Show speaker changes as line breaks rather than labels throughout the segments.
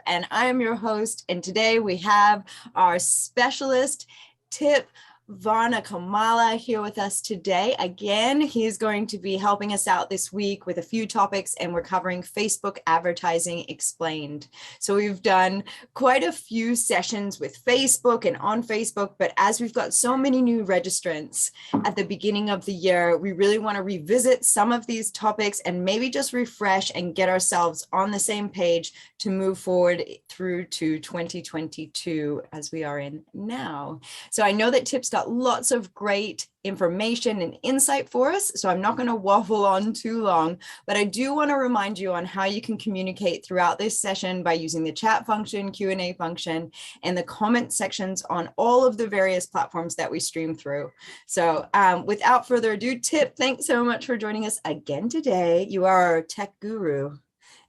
and I am your host. And today we have our specialist, Tip Varnakomala, here with us today. Again, he is going to be helping us out this week with a few topics, and we're covering Facebook advertising explained. So we've done quite a few sessions with Facebook and on Facebook, but as we've got so many new registrants at the beginning of the year, we really want to revisit some of these topics and maybe just refresh and get ourselves on the same page to move forward through to 2022 as we are in now. So I know that Tip's got lots of great information and insight for us, so I'm not going to waffle on too long, but I do want to remind you on how you can communicate throughout this session by using the chat function, Q&A function, and the comment sections on all of the various platforms that we stream through. So without further ado, Tip, thanks so much for joining us again today. You are our tech guru,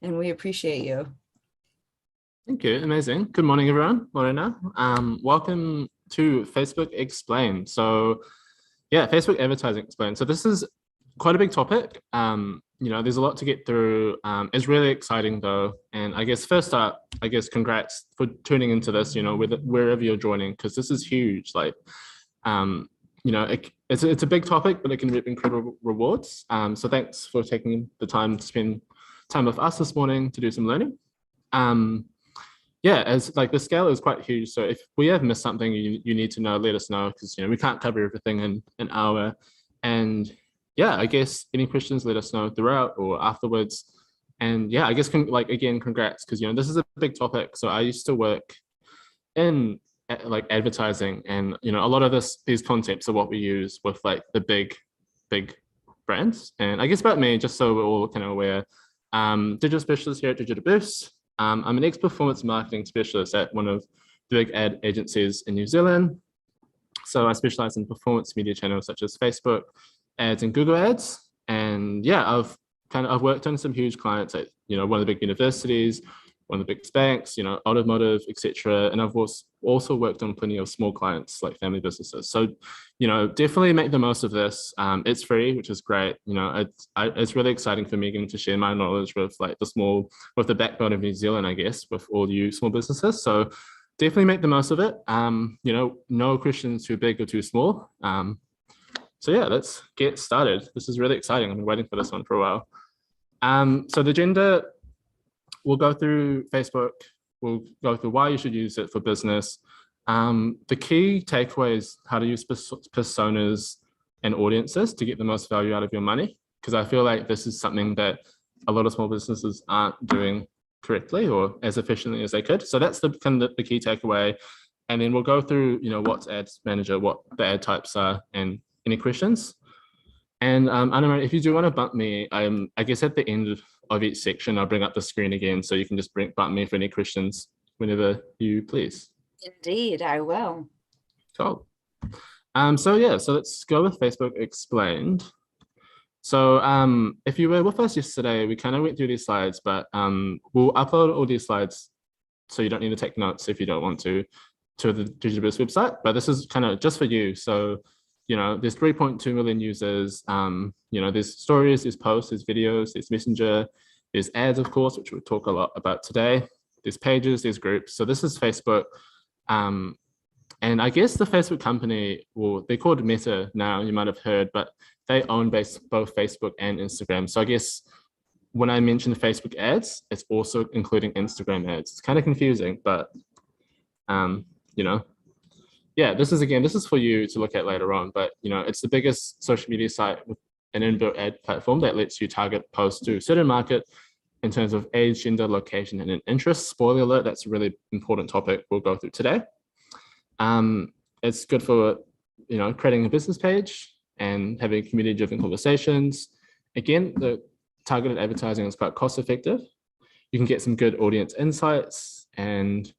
and we appreciate you.
Thank you. Amazing. Good morning, everyone. Morena. Welcome to Facebook Explained. So yeah, Facebook advertising explained. So this is quite a big topic. There's a lot to get through. It's really exciting though. And I guess first up, congrats for tuning into this, wherever you're joining, because this is huge. Like, it's a big topic, but it can reap incredible rewards. So thanks for taking the time to spend time with us this morning to do some learning. As like the scale is quite huge. So if we have missed something, you need to know, let us know, because we can't cover everything in an hour. And yeah, I guess any questions, let us know throughout or afterwards. And yeah, I guess again, congrats, because this is a big topic. So I used to work in like advertising, and a lot of these concepts are what we use with like the big brands. And I guess about me, just so we're all kind of aware, digital specialist here at Digital Boost. I'm an ex-performance marketing specialist at one of the big ad agencies in New Zealand. So I specialize in performance media channels such as Facebook ads and Google ads. And yeah, I've worked on some huge clients at one of the big universities, one of the big banks, automotive, etc. And I've also worked on plenty of small clients like family businesses. So definitely make the most of this. It's free, which is great. It's really exciting for me getting to share my knowledge with with the backbone of New Zealand, I guess, with all you small businesses. So definitely make the most of it. No questions too big or too small. So yeah, let's get started. This is really exciting. I've been waiting for this one for a while. So the agenda, we'll go through Facebook. We'll go through why you should use it for business. The key takeaway is how to use personas and audiences to get the most value out of your money, because I feel like this is something that a lot of small businesses aren't doing correctly or as efficiently as they could. So that's the key takeaway. And then we'll go through, what's Ads Manager, what the ad types are, and any questions. And I don't know if you do want to bump me. I guess at the end of each section, I'll bring up the screen again, so you can just bump me for any questions whenever you please.
Indeed, I will.
Cool. So let's go with Facebook Explained. So if you were with us yesterday, we kind of went through these slides, but we'll upload all these slides, so you don't need to take notes if you don't want to the Digital Boost website. But this is kind of just for you. So there's 3.2 million users. There's stories, there's posts, there's videos, there's Messenger, there's ads, of course, which we'll talk a lot about today. There's pages, there's groups. So this is Facebook. And I guess the Facebook company, well, they're called Meta now, you might have heard, but they own both Facebook and Instagram. So I guess when I mention Facebook ads, it's also including Instagram ads. It's kind of confusing, but yeah, this is for you to look at later on, but it's the biggest social media site with an inbuilt ad platform that lets you target posts to a certain market in terms of age, gender, location, and an interest. Spoiler alert, that's a really important topic we'll go through today. It's good for creating a business page and having community-driven conversations. Again, the targeted advertising is quite cost-effective. You can get some good audience insights, and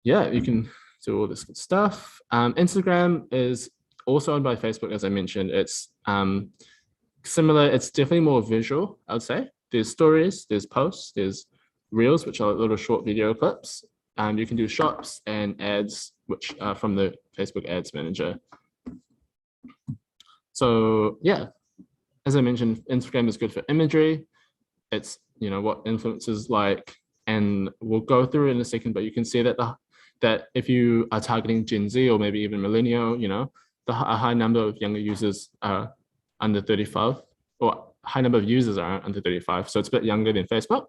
yeah, you can do all this good stuff. Instagram is also owned by Facebook, as I mentioned. It's similar. It's definitely more visual, I would say. There's stories, there's posts, there's reels, which are little short video clips. You can do shops and ads, which are from the Facebook Ads Manager. So yeah, as I mentioned, Instagram is good for imagery. It's what influencers like. And we'll go through it in a second, but you can see that that if you are targeting Gen Z or maybe even millennial, a high number of younger users are under 35, or high number of users are under 35. So it's a bit younger than Facebook.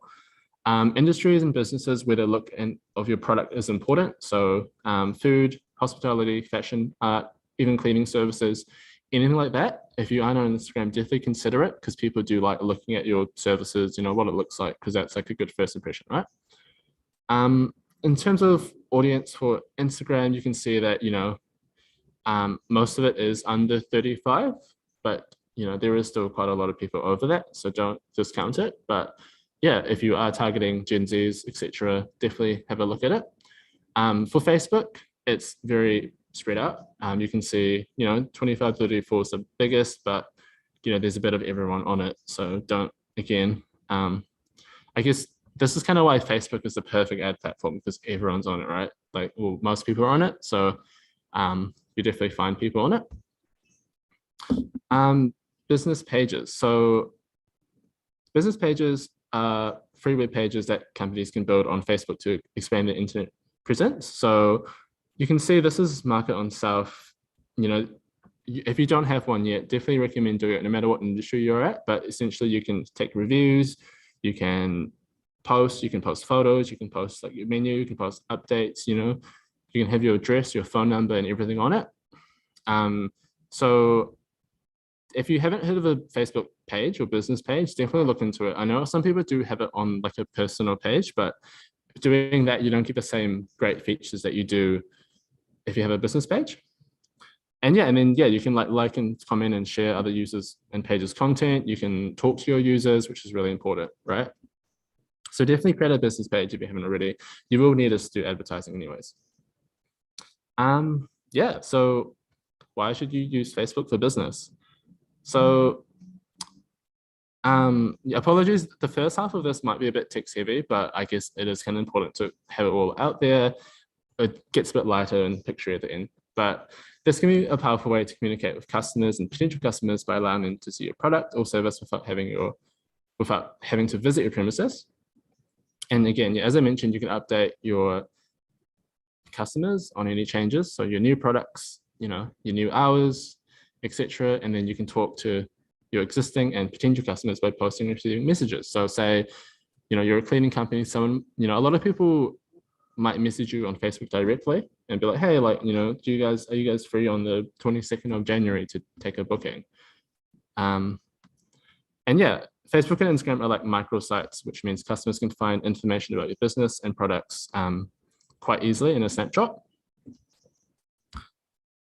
Industries and businesses where the look of your product is important. So food, hospitality, fashion, art, even cleaning services, anything like that. If you aren't on Instagram, definitely consider it, because people do like looking at your services, what it looks like, because that's like a good first impression, right? In terms of audience for Instagram, you can see that, most of it is under 35, but there is still quite a lot of people over that, so don't discount it. But yeah, if you are targeting Gen Zs, etc., definitely have a look at it. For Facebook, it's very spread out. You can see, 25, 34 is the biggest, but there's a bit of everyone on it. So don't, again, I guess this is kind of why Facebook is the perfect ad platform, because everyone's on it, right? Like, well, most people are on it. So you definitely find people on it. Business pages. So business pages are free web pages that companies can build on Facebook to expand their internet presence. So you can see this is market on South. If you don't have one yet, definitely recommend doing it no matter what industry you're at. But essentially you can take reviews, you can post photos, you can post like your menu, you can post updates, you can have your address, your phone number, and everything on it. So if you haven't heard of a Facebook page or business page, definitely look into it. I know some people do have it on like a personal page, but doing that, you don't get the same great features that you do if you have a business page. And then you can like and comment and share other users and pages content. You can talk to your users, which is really important, right? So definitely create a business page if you haven't already. You will need us to do advertising anyways. So why should you use Facebook for business? So apologies, the first half of this might be a bit text heavy, but I guess it is kind of important to have it all out there. It gets a bit lighter and picture at the end, but this can be a powerful way to communicate with customers and potential customers by allowing them to see your product or service without having to visit your premises. And again, as I mentioned, you can update your customers on any changes. So your new products, your new hours, etc. And then you can talk to your existing and potential customers by posting and receiving messages. So say, you're a cleaning company, someone, a lot of people might message you on Facebook directly and be like, hey, like, are you guys free on the 22nd of January to take a booking? Facebook and Instagram are like microsites, which means customers can find information about your business and products quite easily in a snapshot.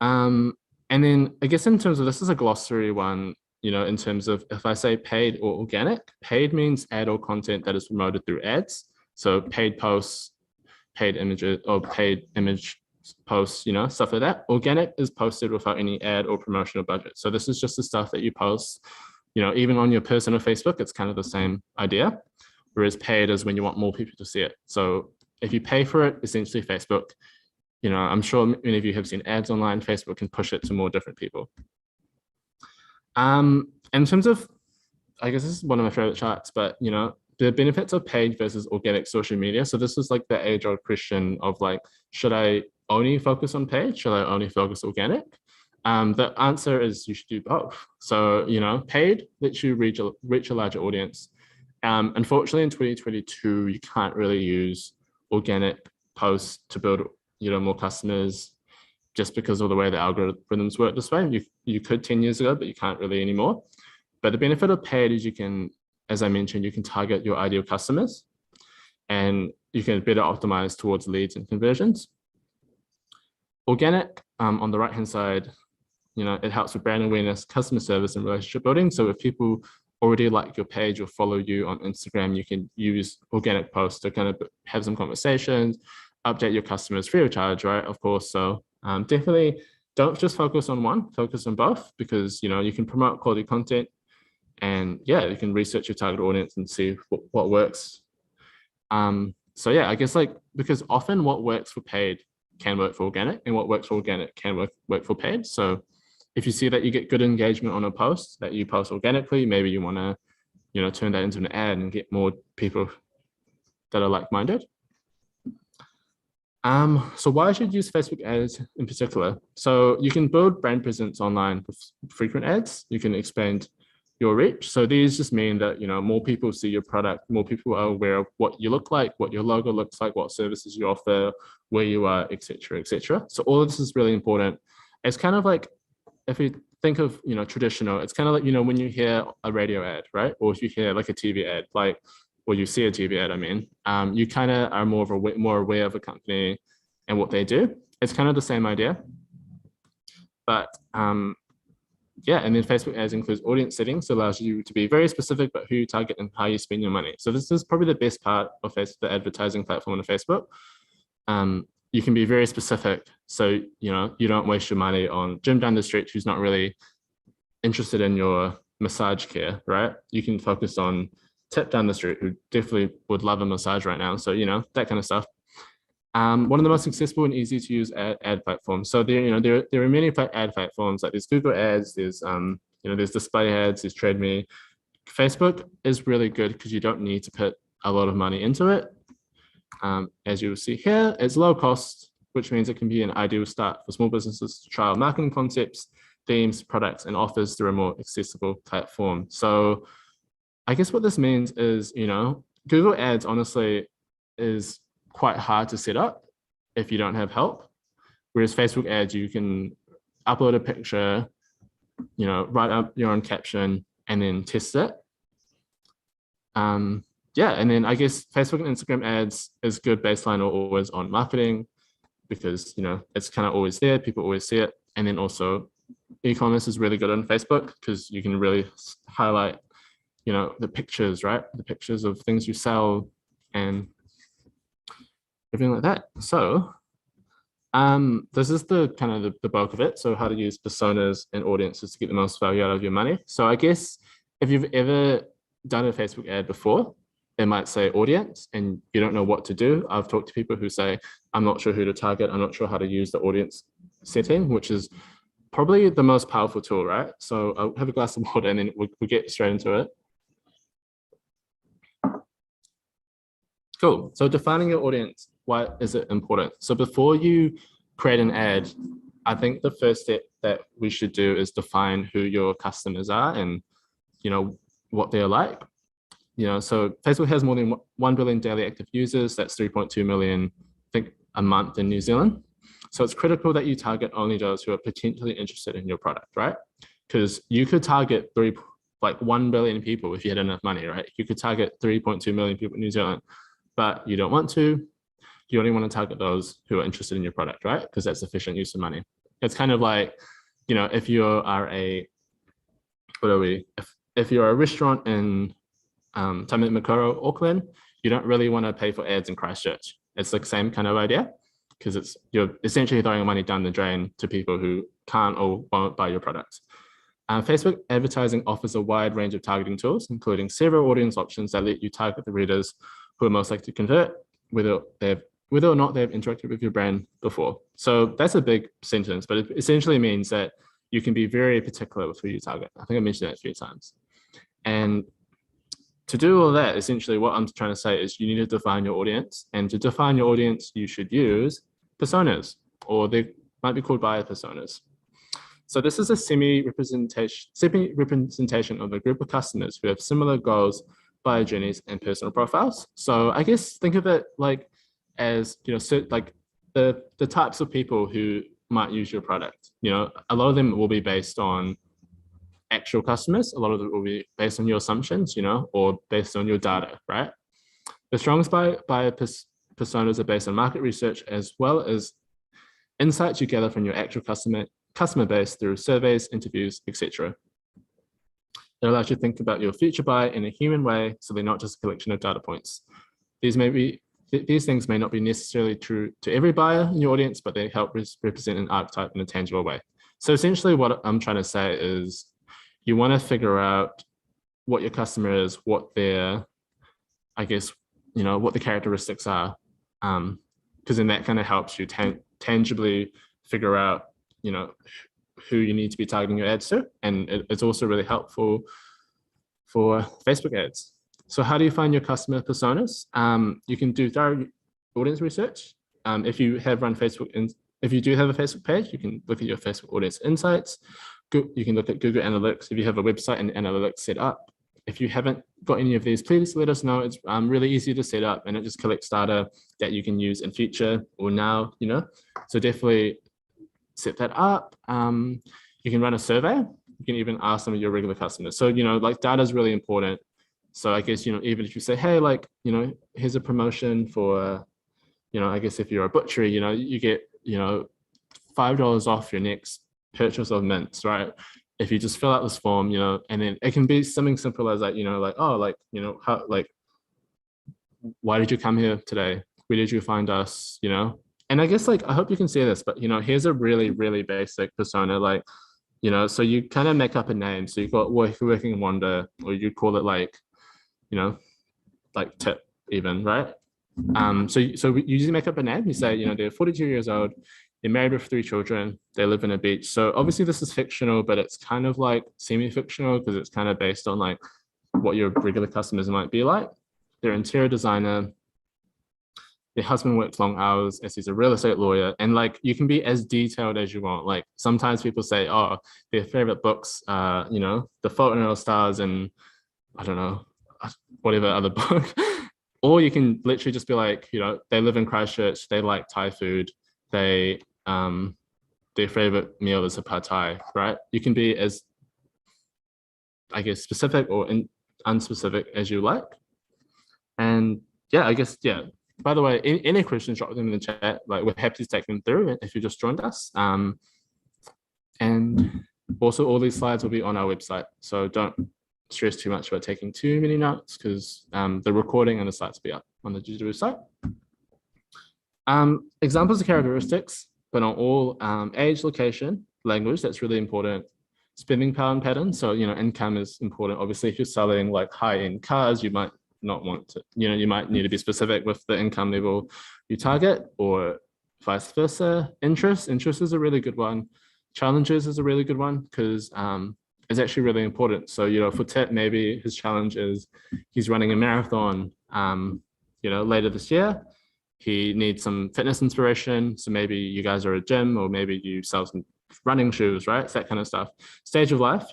And then I guess in terms of, this is a glossary one, in terms of if I say paid or organic, paid means ad or content that is promoted through ads. So paid posts, paid images, or paid image posts, stuff like that. Organic is posted without any ad or promotional budget. So this is just the stuff that you post, even on your personal Facebook, it's kind of the same idea. Whereas paid is when you want more people to see it. So if you pay for it, essentially Facebook, I'm sure many of you have seen ads online, Facebook can push it to more different people. In terms of, I guess this is one of my favorite charts, but the benefits of paid versus organic social media. So this is like the age-old question of like, should I only focus on paid? Should I only focus organic? The answer is you should do both. So, paid lets you reach a larger audience. Unfortunately, in 2022, you can't really use organic posts to build, more customers, just because of the way the algorithms work this way. You could 10 years ago, but you can't really anymore. But the benefit of paid is you can, as I mentioned, you can target your ideal customers and you can better optimize towards leads and conversions. Organic, on the right-hand side, it helps with brand awareness, customer service, and relationship building. So if people already like your page or follow you on Instagram, you can use organic posts to kind of have some conversations, update your customers free of charge, right? Of course. So definitely don't just focus on one, focus on both, because, you can promote quality content and you can research your target audience and see what works. I guess because often what works for paid can work for organic, and what works for organic can work for paid. So if you see that you get good engagement on a post that you post organically, maybe you want to, turn that into an ad and get more people that are like-minded. So why should you use Facebook ads in particular? So you can build brand presence online with frequent ads. You can expand your reach. So these just mean that, more people see your product, more people are aware of what you look like, what your logo looks like, what services you offer, where you are, et cetera, et cetera. So all of this is really important. It's kind of like, if you think of, traditional, it's kind of like, when you hear a radio ad, right? Or if you hear like a TV ad, or you see a TV ad, you kind of are more aware of a company and what they do. It's kind of the same idea. But yeah, and then Facebook ads includes audience settings, so allows you to be very specific about who you target and how you spend your money. So this is probably the best part of the advertising platform on Facebook. You can be very specific, so you don't waste your money on Jim down the street who's not really interested in your massage care, right? You can focus on Tip down the street who definitely would love a massage right now. So that kind of stuff. One of the most accessible and easy to use ad platforms. So there are many ad platforms, like there's Google Ads, there's there's display ads, there's Trade Me. Facebook is really good because you don't need to put a lot of money into it. As you will see here, it's low cost, which means it can be an ideal start for small businesses to trial marketing concepts, themes, products, and offers through a more accessible platform. So I guess what this means is, Google Ads honestly is quite hard to set up if you don't have help. Whereas Facebook ads, you can upload a picture, write up your own caption and then test it. Yeah, and then I guess Facebook and Instagram ads is good baseline or always on marketing because, it's kind of always there. People always see it. And then also e-commerce is really good on Facebook because you can really highlight the pictures, right? The pictures of things you sell and everything like that. So this is the kind of the bulk of it. So how to use personas and audiences to get the most value out of your money. So I guess if you've ever done a Facebook ad before, it might say audience and you don't know what to do. I've talked to people who say, I'm not sure who to target. I'm not sure how to use the audience setting, which is probably the most powerful tool, right? So I'll have a glass of water and then we'll get straight into it. Cool. So defining your audience, why is it important? So before you create an ad, I think the first step that we should do is define who your customers are and, what they're like. So Facebook has more than 1 billion daily active users. That's 3.2 million, I think, a month in New Zealand. So it's critical that you target only those who are potentially interested in your product, right? Because you could target 1 billion people if you had enough money, right? You could target 3.2 million people in New Zealand, but you don't want to. You only want to target those who are interested in your product, right? Because that's efficient use of money. It's kind of like, if you are if you're a restaurant in Tamamakoro, Auckland, you don't really want to pay for ads in Christchurch. It's the same kind of idea because you're essentially throwing money down the drain to people who can't or won't buy your product. Facebook advertising offers a wide range of targeting tools, including several audience options that let you target the readers who are most likely to convert, whether or not they've interacted with your brand before. So that's a big sentence, but it essentially means that you can be very particular with who you target. I think I mentioned that a few times. And to do all that, essentially what I'm trying to say is you need to define your audience. And to define your audience, you should use personas, or they might be called buyer personas. So this is a semi-representation of a group of customers who have similar goals, buyer journeys, and personal profiles. So I guess think of it like as, like the types of people who might use your product. A lot of them will be based on actual customers. A lot of it will be based on your assumptions, or based on your data, right? The strongest buyer personas are based on market research as well as insights you gather from your actual customer base through surveys, interviews, etc. It allows you to think about your future buyer in a human way, so they're not just a collection of data points. These things may not be necessarily true to every buyer in your audience, but they help represent an archetype in a tangible way. So essentially what I'm trying to say is you want to figure out what your customer is, what their, I guess, what the characteristics are, because then that kind of helps you tangibly figure out, who you need to be targeting your ads to. And it's also really helpful for Facebook ads. So how do you find your customer personas? You can do direct audience research. If you have run Facebook, if you do have a Facebook page, you can look at your Facebook audience insights. You can look at Google Analytics if you have a website and analytics set up. If you haven't got any of these, please let us know. It's really easy to set up, and it just collects data that you can use in future or now, So definitely set that up. You can run a survey. You can even ask some of your regular customers. So, like data is really important. So I guess, even if you say, hey, like, here's a promotion for, I guess if you're a butchery, you get, $5 off your next purchase of mints, right? If you just fill out this form, and then it can be something simple as like, how, like, why did you come here today? Where did you find us? And I guess like, I hope you can see this, but here's a really, really basic persona, like, so you kind of make up a name. So you've got working wonder, or you call it like, like tip even, right? So we usually make up a name. You say, they're 42 years old, they're married with 3 children, they live in a beach. So obviously this is fictional, but it's kind of like semi-fictional because it's kind of based on like what your regular customers might be like. They're interior designer. Their husband works long hours as he's a real estate lawyer. And like, you can be as detailed as you want. Like sometimes people say, oh, their favorite books, The Fault in Our Stars and I don't know, whatever other book. Or you can literally just be like, they live in Christchurch, they like Thai food, their favorite meal is a pad thai, right? You can be as, I guess, specific or unspecific as you like. And yeah, I guess, yeah. By the way, any questions, drop them in the chat. Like, we're happy to take them through if you just joined us. And also all these slides will be on our website. So don't stress too much about taking too many notes because the recording and the slides will be up on the digital site. Examples of characteristics, but on all age, location, language, that's really important. Spending power and pattern. So, income is important. Obviously, if you're selling like high-end cars, you might not want to, you might need to be specific with the income level you target or vice versa. Interest is a really good one. Challenges is a really good one because it's actually really important. So, for Ted, maybe his challenge is he's running a marathon, later this year. He needs some fitness inspiration. So maybe you guys are a gym or maybe you sell some running shoes, right? It's that kind of stuff. Stage of life,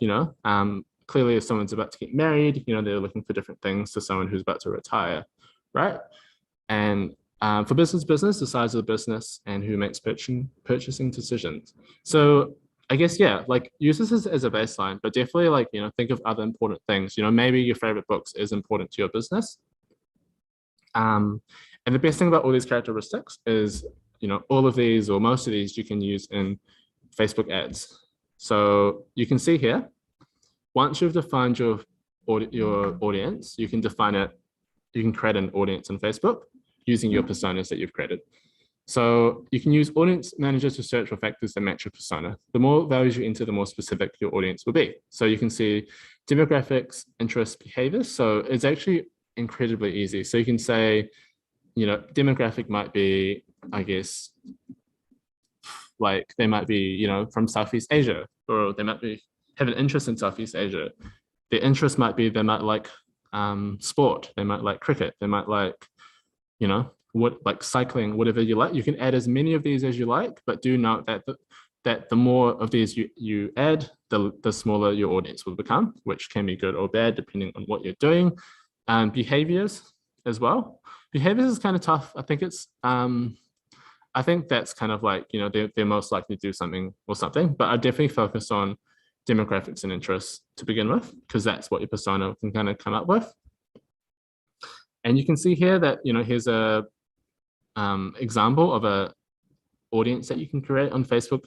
clearly if someone's about to get married, they're looking for different things to someone who's about to retire, right? And for business, the size of the business and who makes purchasing decisions. So I guess, yeah, like use this as a baseline, but definitely like, think of other important things. Maybe your favorite books is important to your business. And the best thing about all these characteristics is, all of these or most of these you can use in Facebook ads. So you can see here, once you've defined your audience, you can define it, you can create an audience on Facebook using your personas that you've created. So you can use Audience Manager to search for factors that match your persona. The more values you enter, the more specific your audience will be. So you can see demographics, interests, behaviors. So it's actually incredibly easy. So you can say, demographic might be, I guess, like they might be, from Southeast Asia, or they might have an interest in Southeast Asia. Their interest might be, they might like sport, they might like cricket, they might like, like cycling, whatever you like. You can add as many of these as you like, but do note that the more of these you add, the smaller your audience will become, which can be good or bad depending on what you're doing. Behaviors as well. Behaviors is kind of tough. I think it's I think that's kind of like, they're most likely to do something or something, but I definitely focus on demographics and interests to begin with, because that's what your persona can kind of come up with. And you can see here that, here's a example of a audience that you can create on Facebook.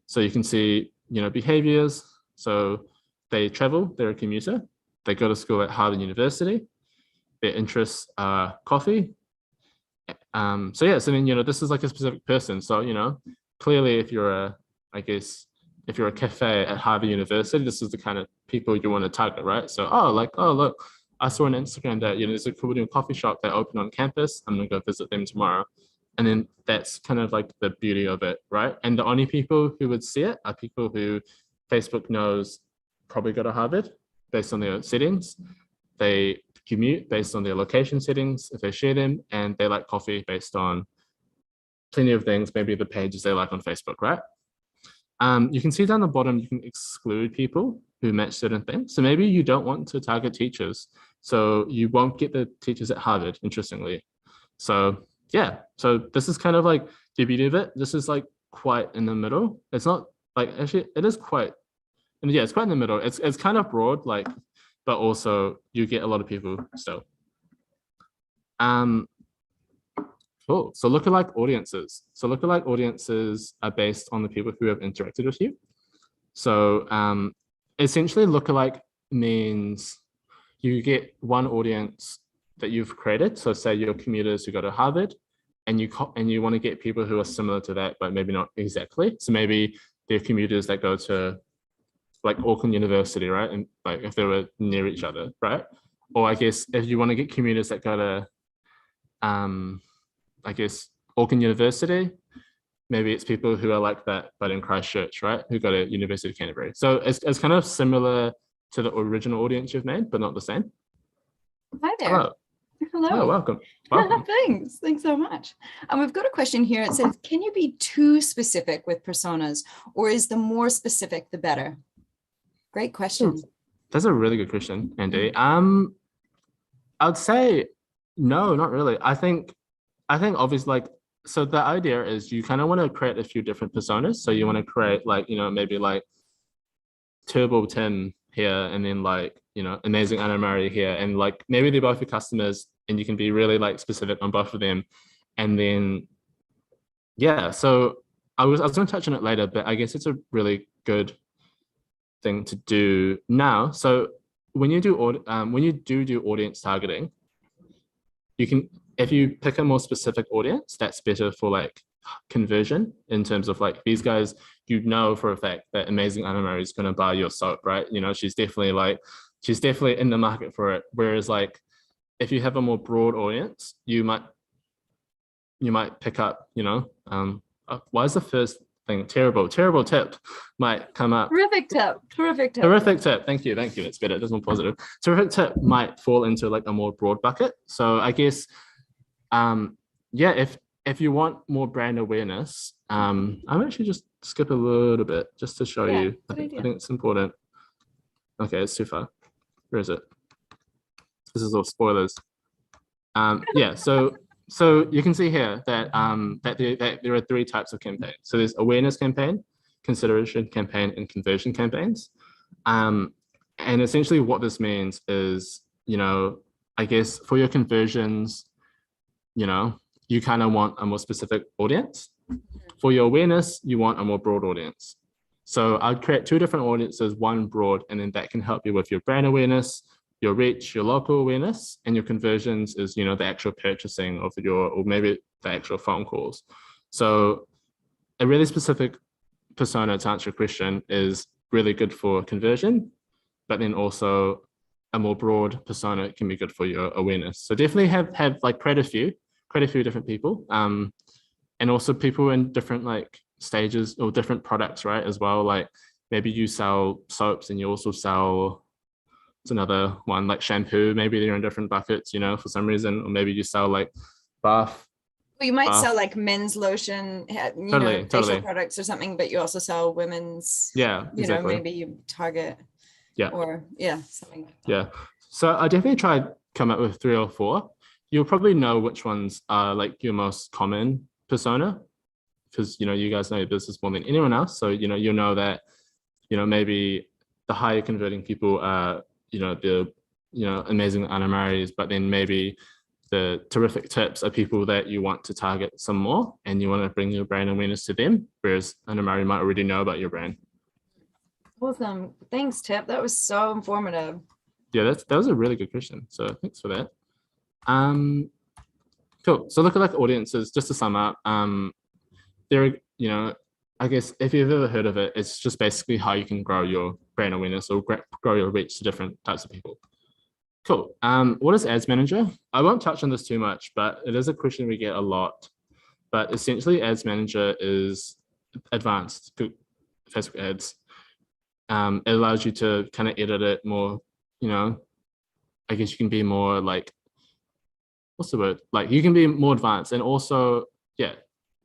So you can see, behaviors. So they travel, they're a commuter. They go to school at Harvard University. Their interests are coffee. So yeah, so this is like a specific person. So, clearly if you're if you're a cafe at Harvard University, this is the kind of people you want to target, right? So, look, I saw on Instagram that, there's a cool new coffee shop that opened on campus. I'm gonna go visit them tomorrow. And then that's kind of like the beauty of it, right? And the only people who would see it are people who Facebook knows probably go to Harvard based on their settings. They commute based on their location settings, if they share them, and they like coffee based on plenty of things, maybe the pages they like on Facebook, right? You can see down the bottom, you can exclude people who match certain things. So maybe you don't want to target teachers. So you won't get the teachers at Harvard, interestingly. So yeah, so this is kind of like the beauty of it. This is like quite in the middle. It's not like, actually it is quite, and yeah, it's quite in the middle. It's kind of broad, like, but also you get a lot of people still. Cool. So lookalike audiences. So lookalike audiences are based on the people who have interacted with you. So essentially lookalike means you get one audience that you've created. So say you're commuters who go to Harvard, and you want to get people who are similar to that, but maybe not exactly. So maybe they're commuters that go to like Auckland University, right? And like if they were near each other, right? Or I guess if you want to get commuters that go to I guess Auckland University, maybe it's people who are like that, but in Christchurch, right? Who go to University of Canterbury. So it's kind of similar to the original audience you've made, but not the same.
Hi there.
Hello.
Hello.
Oh, welcome. Welcome.
Thanks so much. We've got a question here. It says, can you be too specific with personas, or is the more specific the better? Great question.
That's a really good question, Andy. I would say no, not really. I think obviously, like, so the idea is you kind of want to create a few different personas. So you want to create like, maybe like Turbo Tim here, and then like, Amazing Anna Marie here, and like maybe they're both your customers, and you can be really like specific on both of them. And then, yeah, so I was going to touch on it later, but I guess it's a really good thing to do now. So when you do audience targeting, you can, if you pick a more specific audience, that's better for like conversion, in terms of like these guys, for a fact that Amazing Anna Marie is going to buy your soap, right? She's definitely in the market for it. Whereas like if you have a more broad audience, you might pick up, why is the first thing terrible tip might come up.
Terrific tip.
Thank you. It's better. It's more positive. Terrific tip might fall into like a more broad bucket. So I guess, yeah, if you want more brand awareness, I'm actually just skip a little bit just to show you. I think it's important. Okay, it's too far. Where is it? This is all spoilers. Yeah, so you can see here that that there are three types of campaigns. So there's awareness campaign, consideration campaign, and conversion campaigns. And essentially what this means is, I guess for your conversions, you kind of want a more specific audience. For your awareness, you want a more broad audience. So I'd create two different audiences, one broad, and then that can help you with your brand awareness, your reach, your local awareness, and your conversions is, the actual purchasing of or maybe the actual phone calls. So a really specific persona, to answer your question, is really good for conversion, but then also a more broad persona can be good for your awareness. So definitely have like create a few different people, and also people in different like stages or different products, right? As well, like maybe you sell soaps and you also sell, it's another one, like shampoo. Maybe they're in different buckets, for some reason, or maybe you sell like bath.
Well, you might sell like men's lotion, facial products or something, but you also sell women's.
Yeah, exactly.
Maybe you target.
Yeah.
Or something like that.
Yeah. So I definitely tried come up with 3 or 4. You'll probably know which ones are like your most common persona, because you guys know your business more than anyone else. So you'll know that maybe the higher converting people are the Amazing Anna Marie's, but then maybe the terrific tips are people that you want to target some more, and you want to bring your brand awareness to them, whereas Anna Marie might already know about your brand.
Awesome. Thanks, Tip. That was so informative.
Yeah, that was a really good question. So thanks for that. Cool. So lookalike audiences, just to sum up, they're, I guess if you've ever heard of it, it's just basically how you can grow your brand awareness or grow your reach to different types of people. Cool. What is Ads Manager? I won't touch on this too much, but it is a question we get a lot. But essentially, Ads Manager is advanced Facebook ads. It allows you to kind of edit it more, I guess you can be more like, what's the word? Like you can be more advanced, and also, yeah,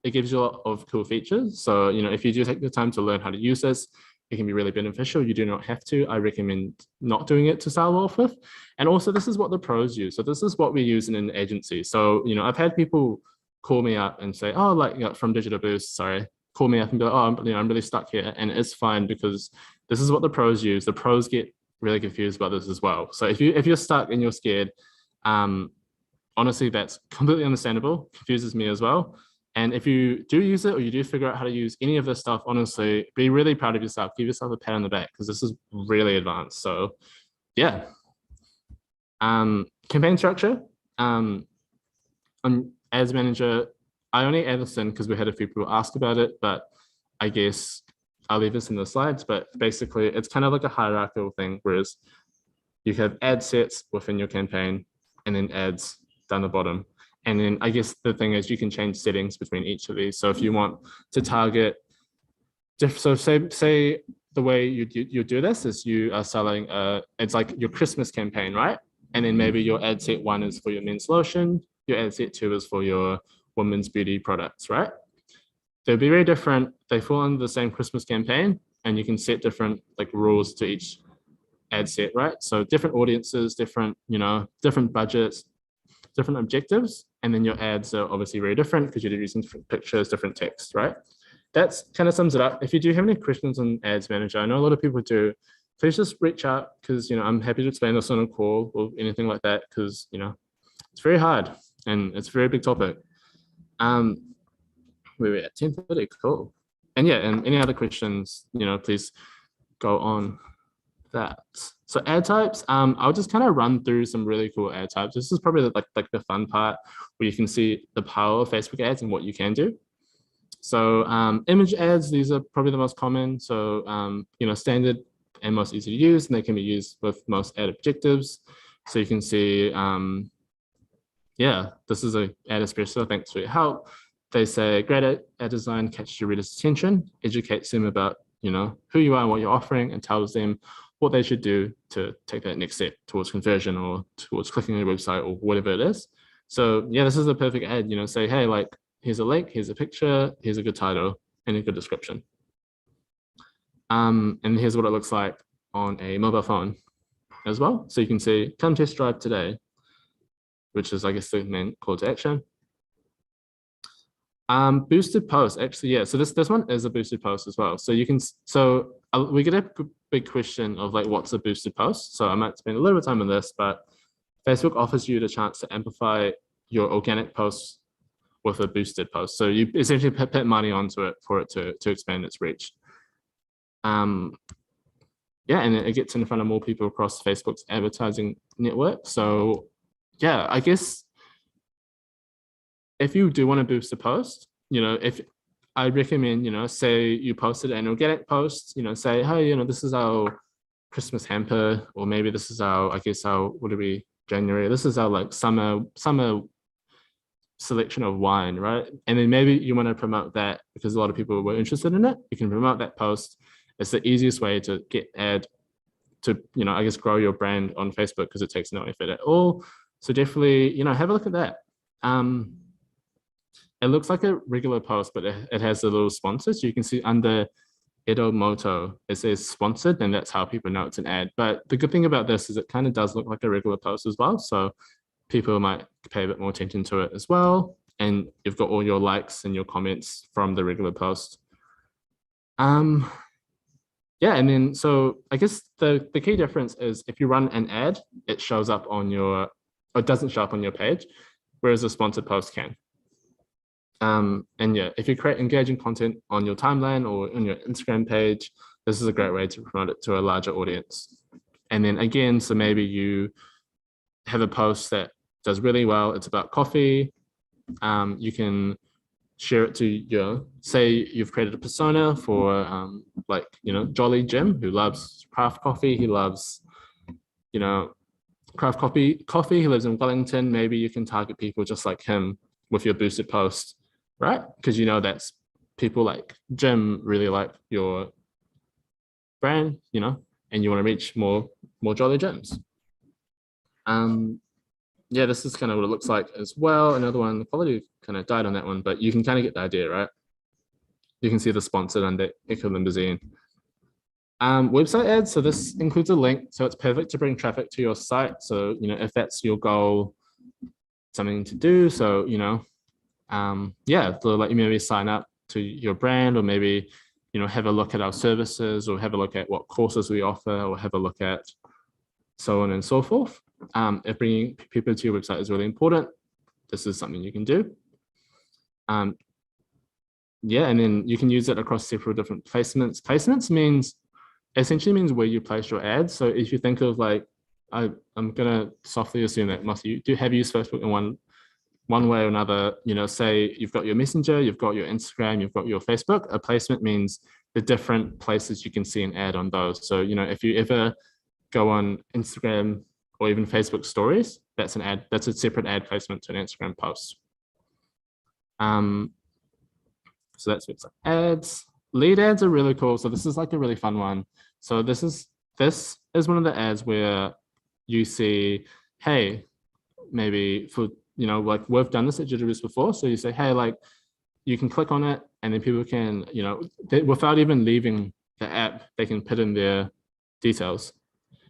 it gives you a lot of cool features. So, if you do take the time to learn how to use this, it can be really beneficial. You do not have to. I recommend not doing it to start off with. And also, this is what the pros use. So this is what we use in an agency. So, I've had people call me up and say, oh, like, from Digital Boost, sorry, call me up and be like, oh, I'm really stuck here. And it's fine, because this is what the pros use. The pros get really confused about this as well. So if you're stuck and you're scared, honestly, that's completely understandable. Confuses me as well. And if you do use it, or you do figure out how to use any of this stuff, honestly, be really proud of yourself. Give yourself a pat on the back, because this is really advanced. So yeah. Campaign structure. On Ads Manager, I only add this in because we had a few people ask about it, but I guess I'll leave this in the slides. But basically, it's kind of like a hierarchical thing, whereas you have ad sets within your campaign and then ads down the bottom. And then I guess the thing is, you can change settings between each of these. So if you want to target, so say the way you do this is you are selling, it's like your Christmas campaign, right? And then maybe your ad set 1 is for your men's lotion, your ad set 2 is for your women's beauty products, right? They'll be very different. They fall under the same Christmas campaign, and you can set different like rules to each ad set, right? So different audiences, different budgets, different objectives, and then your ads are obviously very different because you're using different pictures, different text, right? That's kind of sums it up. If you do have any questions on Ads Manager, I know a lot of people do, please just reach out, because I'm happy to explain this on a call or anything like that, because it's very hard and it's a very big topic. We're at 10:30, cool. And yeah, and any other questions, please go on that. So ad types, I'll just kind of run through some really cool ad types. This is probably like the fun part, where you can see the power of Facebook ads and what you can do. So image ads, these are probably the most common. So standard and most easy to use, and they can be used with most ad objectives. So you can see, yeah, this is a ad espresso, thanks for your help. They say great ad design catches your reader's attention, educates them about who you are and what you're offering, and tells them what they should do to take that next step towards conversion or towards clicking on your website or whatever it is. So yeah, this is a perfect ad. Say, hey, like, here's a link, here's a picture, here's a good title, and a good description. And here's what it looks like on a mobile phone as well. So you can see, come test drive today, which is, I guess, the main call to action. Boosted post, actually, yeah. So this one is a boosted post as well. So you can, we get a big question of like, what's a boosted post? So I might spend a little bit of time on this, but Facebook offers you the chance to amplify your organic posts with a boosted post. So you essentially put money onto it for it to expand its reach. Yeah, and it gets in front of more people across Facebook's advertising network. So yeah, I guess if you do want to boost a post, if I recommend, say you posted an organic post, say, hey, this is our Christmas hamper, or maybe this is our, January, this is our like summer selection of wine, right? And then maybe you want to promote that because a lot of people were interested in it. You can promote that post. It's the easiest way to get ad to, I guess, grow your brand on Facebook, because it takes no effort at all. So definitely, have a look at that. It looks like a regular post, but it has a little sponsor. So you can see under Edomoto, it says sponsored, and that's how people know it's an ad. But the good thing about this is it kind of does look like a regular post as well. So people might pay a bit more attention to it as well. And you've got all your likes and your comments from the regular post. Yeah, and then so I guess the key difference is if you run an ad, it shows up on your, or it doesn't show up on your page, whereas a sponsored post can. And yeah, if you create engaging content on your timeline or on your Instagram page, this is a great way to promote it to a larger audience. And then again, so maybe you have a post that does really well, it's about coffee. You can share it to your, say you've created a persona for like, Jolly Jim, who loves craft coffee. He loves, craft coffee. He lives in Wellington. Maybe you can target people just like him with your boosted post, right? Because that's people like Jim really like your brand, and you want to reach more Jolly Jims. Yeah, this is kind of what it looks like as well. Another one, the quality kind of died on that one, but you can kind of get the idea, right? You can see the sponsored under Echo Limousine. Website ads, so this includes a link, so it's perfect to bring traffic to your site. So, if that's your goal, something to do. So, yeah, they'll let you maybe sign up to your brand, or maybe, have a look at our services, or have a look at what courses we offer, or have a look at so on and so forth. If bringing people to your website is really important, this is something you can do. Yeah, and then you can use it across several different placements. Placements essentially means where you place your ads. So if you think of like, I'm gonna softly assume that most of you do have used Facebook in one way or another. Say you've got your Messenger, you've got your Instagram, you've got your Facebook. A placement means the different places you can see an ad on those. So if you ever go on Instagram or even Facebook stories, that's an ad. That's a separate ad placement to an Instagram post. So that's website ads. Lead ads are really cool. So this is like a really fun one. So this is one of the ads where you see, hey, maybe for like we've done this at digitalboost before. So you say, hey, like you can click on it, and then people can, without even leaving the app, they can put in their details.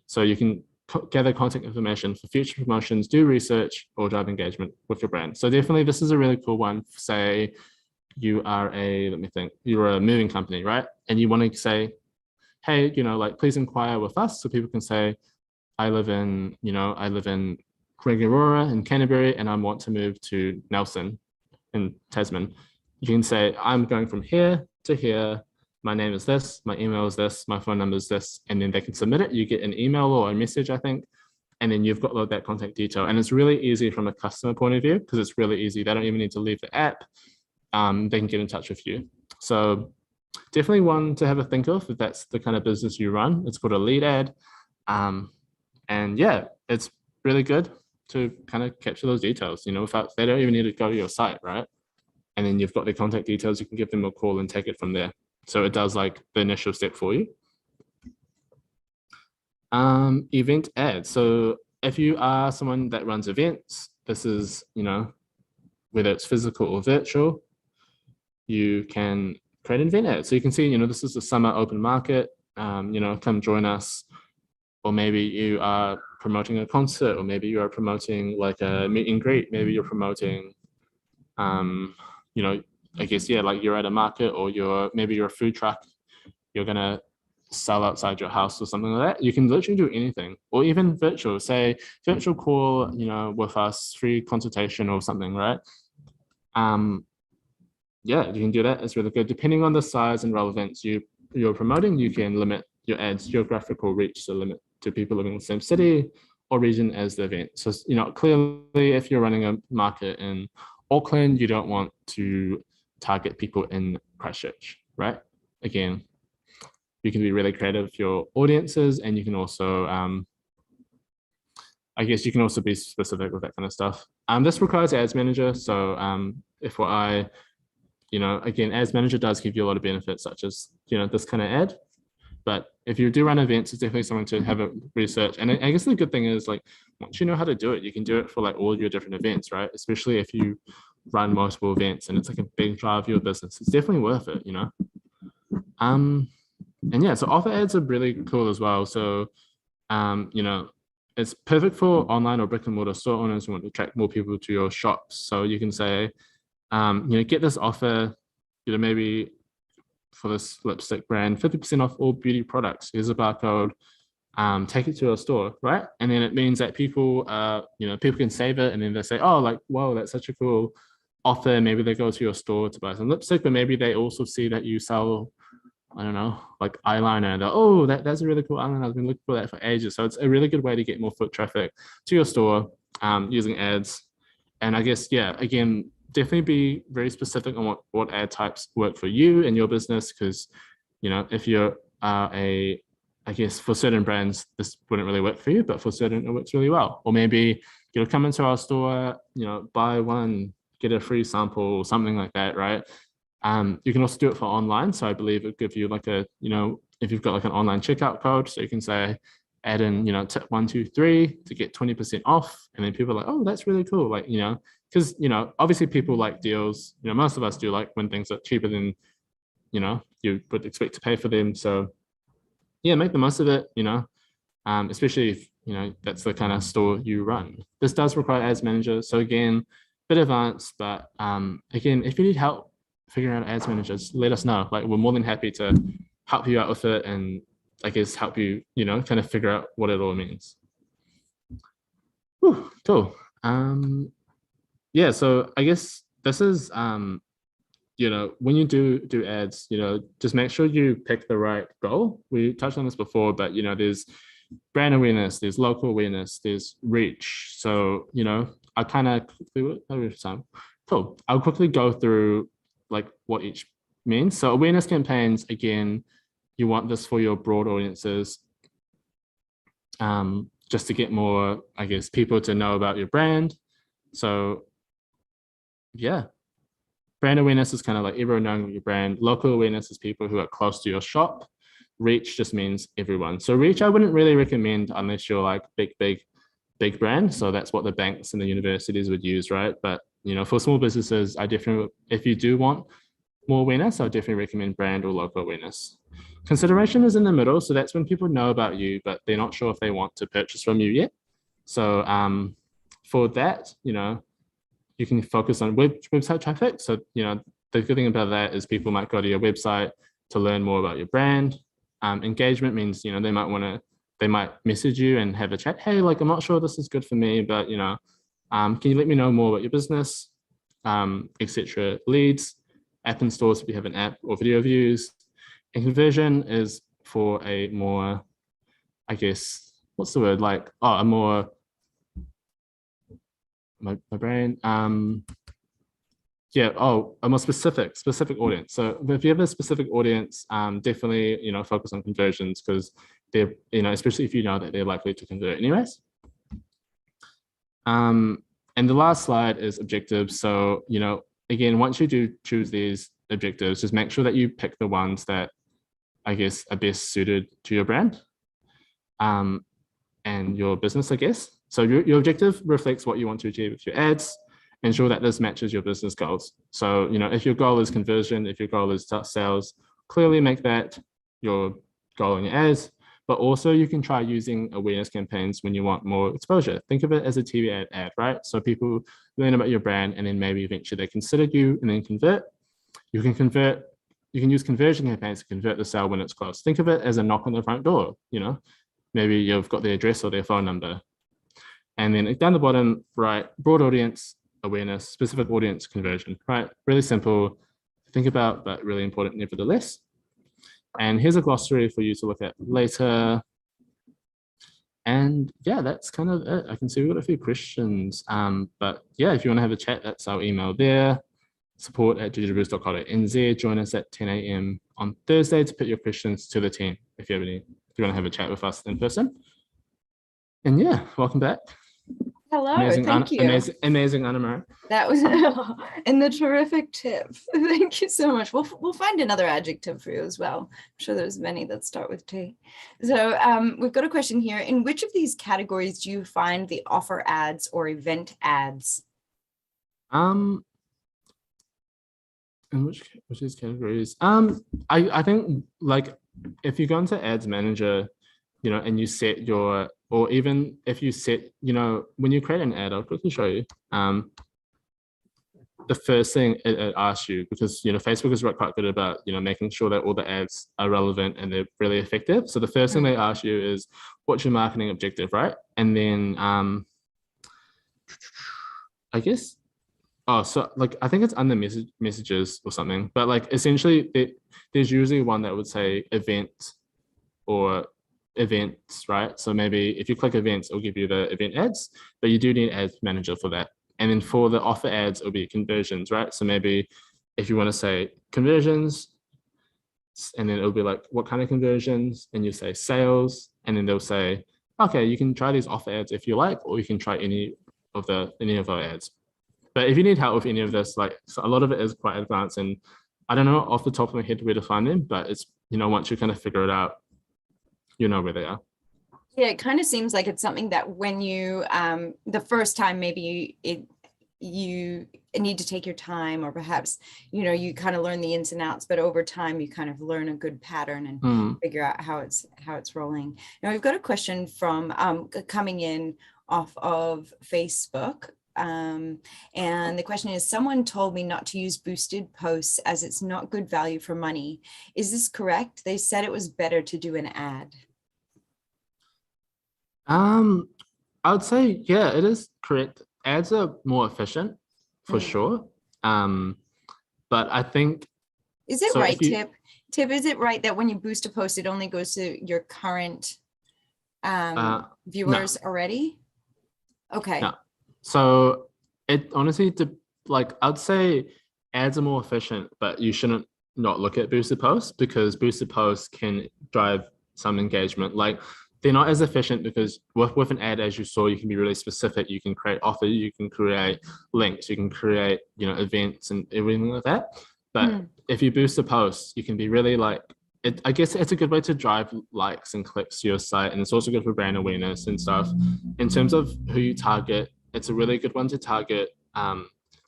So you can gather contact information for future promotions, do research, or drive engagement with your brand. So definitely this is a really cool one. Say you are you're a moving company, right? And you want to say, hey, like please inquire with us. So people can say, I live in Gregarora in Canterbury, and I want to move to Nelson in Tasman. You can say, I'm going from here to here. My name is this, my email is this, my phone number is this, and then they can submit it. You get an email or a message, I think, and then you've got that contact detail. And it's really easy from a customer point of view, because it's really easy. They don't even need to leave the app. They can get in touch with you. So definitely one to have a think of if that's the kind of business you run. It's called a lead ad. And yeah, it's really good to kind of capture those details, without, they don't even need to go to your site, right? And then you've got their contact details, you can give them a call and take it from there. So it does like the initial step for you. Event ads. So if you are someone that runs events, this is, whether it's physical or virtual, you can create an event ad. So you can see, this is the summer open market, come join us. Or maybe you are promoting a concert, or maybe you are promoting like a meet and greet. Maybe you're promoting, I guess, yeah, like you're at a market, or maybe you're a food truck, you're gonna sell outside your house or something like that. You can literally do anything, or even virtual, say virtual call, with us, free consultation or something, right? Yeah, you can do that. It's really good. Depending on the size and relevance you're promoting, you can limit your ads geographical reach, so limit to people living in the same city or region as the event. So, clearly if you're running a market in Auckland, you don't want to target people in Christchurch, right? Again, you can be really creative with your audiences, and you can also, I guess you can also be specific with that kind of stuff. This requires Ads Manager. So FYI, again, Ads Manager does give you a lot of benefits, such as, this kind of ad. But if you do run events, it's definitely something to have a research. And I guess the good thing is, like, once you know how to do it, you can do it for like all your different events, right? Especially if you run multiple events and it's like a big drive of your business. It's definitely worth it, And yeah, so offer ads are really cool as well. So, it's perfect for online or brick and mortar store owners who want to attract more people to your shops. So you can say, get this offer, maybe for this lipstick brand, 50% off all beauty products. Here's a barcode. Take it to a store, right? And then it means that people, people can save it, and then they say, oh, like, whoa, that's such a cool offer. Maybe they go to your store to buy some lipstick, but maybe they also see that you sell, I don't know, like eyeliner. And oh, that's a really cool eyeliner. I've been looking for that for ages. So it's a really good way to get more foot traffic to your store using ads. And I guess, yeah, again, definitely be very specific on what ad types work for you and your business, because if you're I guess for certain brands this wouldn't really work for you, but for certain it works really well. Or maybe come into our store, buy one get a free sample or something like that, right? You can also do it for online. So I believe it'll give you like a, if you've got like an online checkout code, so you can say, add in, tip 1, 2, 3 to get 20% off. And then people are like, oh, that's really cool. Like, because, obviously people like deals, most of us do like when things are cheaper than, you would expect to pay for them. So yeah, make the most of it, especially if, that's the kind of store you run. This does require ads manager. So again, bit advanced, but again, if you need help figuring out ads managers, let us know. Like, we're more than happy to help you out with it, and I guess help you, kind of figure out what it all means. Whew, cool. Yeah, so I guess this is when you do ads, just make sure you pick the right goal. We touched on this before, but there's brand awareness, there's local awareness, there's reach. So, I kind of cool. I'll quickly go through like what each means. So awareness campaigns, again, you want this for your broad audiences, just to get more, I guess, people to know about your brand. So yeah, brand awareness is kind of like everyone knowing your brand. Local awareness is people who are close to your shop. Reach just means everyone. So reach, I wouldn't really recommend unless you're like big brand. So that's what the banks and the universities would use, right? But for small businesses, I definitely, if you do want more awareness, I would definitely recommend brand or local awareness. Consideration is in the middle. So that's when people know about you, but they're not sure if they want to purchase from you yet. So for that, you can focus on website traffic. So, the good thing about that is people might go to your website to learn more about your brand. Engagement means, they might message you and have a chat. Hey, like, I'm not sure this is good for me, but, can you let me know more about your business, etc. Leads, app installs if you have an app, or video views. And conversion is for a more, I guess, what's the word? Like, a more, my brain, a more specific audience. So if you have a specific audience, definitely, focus on conversions, because they're, especially if you know that they're likely to convert anyways. And the last slide is objectives. So, again, once you do choose these objectives, just make sure that you pick the ones that, I guess, are best suited to your brand and your business, I guess. So your objective reflects what you want to achieve with your ads. Ensure that this matches your business goals. So, if your goal is conversion, if your goal is sales, clearly make that your goal in your ads. But also you can try using awareness campaigns when you want more exposure. Think of it as a TV ad, right? So people learn about your brand, and then maybe eventually they consider you and then convert. You can use conversion campaigns to convert the sale when it's close. Think of it as a knock on the front door, maybe you've got their address or their phone number. And then down the bottom, right, broad audience, awareness, specific audience, conversion, right? Really simple to think about, but really important nevertheless. And here's a glossary for you to look at later. And yeah, that's kind of it. I can see we've got a few questions. But yeah, if you want to have a chat, that's our email there. support@digitalboost.govt.nz. Join us at 10 a.m. on Thursday to put your questions to the team if you want to have a chat with us in person. And yeah, welcome back.
Hello,
amazing,
thank you.
Amazing, Anna-Maria.
That was and the terrific tip. Thank you so much. We'll find another adjective for you as well. I'm sure there's many that start with T. So we've got a question here. In which of these categories do you find the offer ads or event ads?
In which of these categories? I think, like, if you go into Ads Manager, and you set your, or even if you set, when you create an ad, I'll quickly show you. The first thing it asks you, because Facebook is quite good about making sure that all the ads are relevant and they're really effective. So the first thing they ask you is, what's your marketing objective, right? And then I guess, so like, I think it's under messages or something, but like essentially there's usually one that would say event or events, right? So maybe if you click events, it'll give you the event ads, but you do need ads manager for that. And then for the offer ads, it'll be conversions, right? So maybe if you want to say conversions, and then it'll be like, what kind of conversions? And you say sales, and then they'll say, okay, you can try these offer ads if you like, or you can try any of our ads. But if you need help with any of this, like, so a lot of it is quite advanced, and I don't know off the top of my head where to find them, but it's, once you kind of figure it out, you know where they are.
Yeah, it kind of seems like it's something that when you the first time maybe you need to take your time, or perhaps you kind of learn the ins and outs, but over time you kind of learn a good pattern and figure out how it's rolling. Now we've got a question from coming in off of Facebook. And the question is, someone told me not to use boosted posts as it's not good value for money. Is this correct? They said it was better to do an ad.
I would say, yeah, it is correct. Ads are more efficient for sure. But I think,
is it
so
right,
if you,
Tip, is it right that when you boost a post, it only goes to your current viewers
no,
already? Okay.
no. So it honestly, like, I'd say ads are more efficient, but you shouldn't not look at boosted posts, because boosted posts can drive some engagement. Like, they're not as efficient because with an ad, as you saw, you can be really specific. You can create offers, you can create links, you can create, events and everything like that. But if you boost a post, you can be really like, I guess it's a good way to drive likes and clicks to your site. And it's also good for brand awareness and stuff. In terms of who you target, it's a really good one to target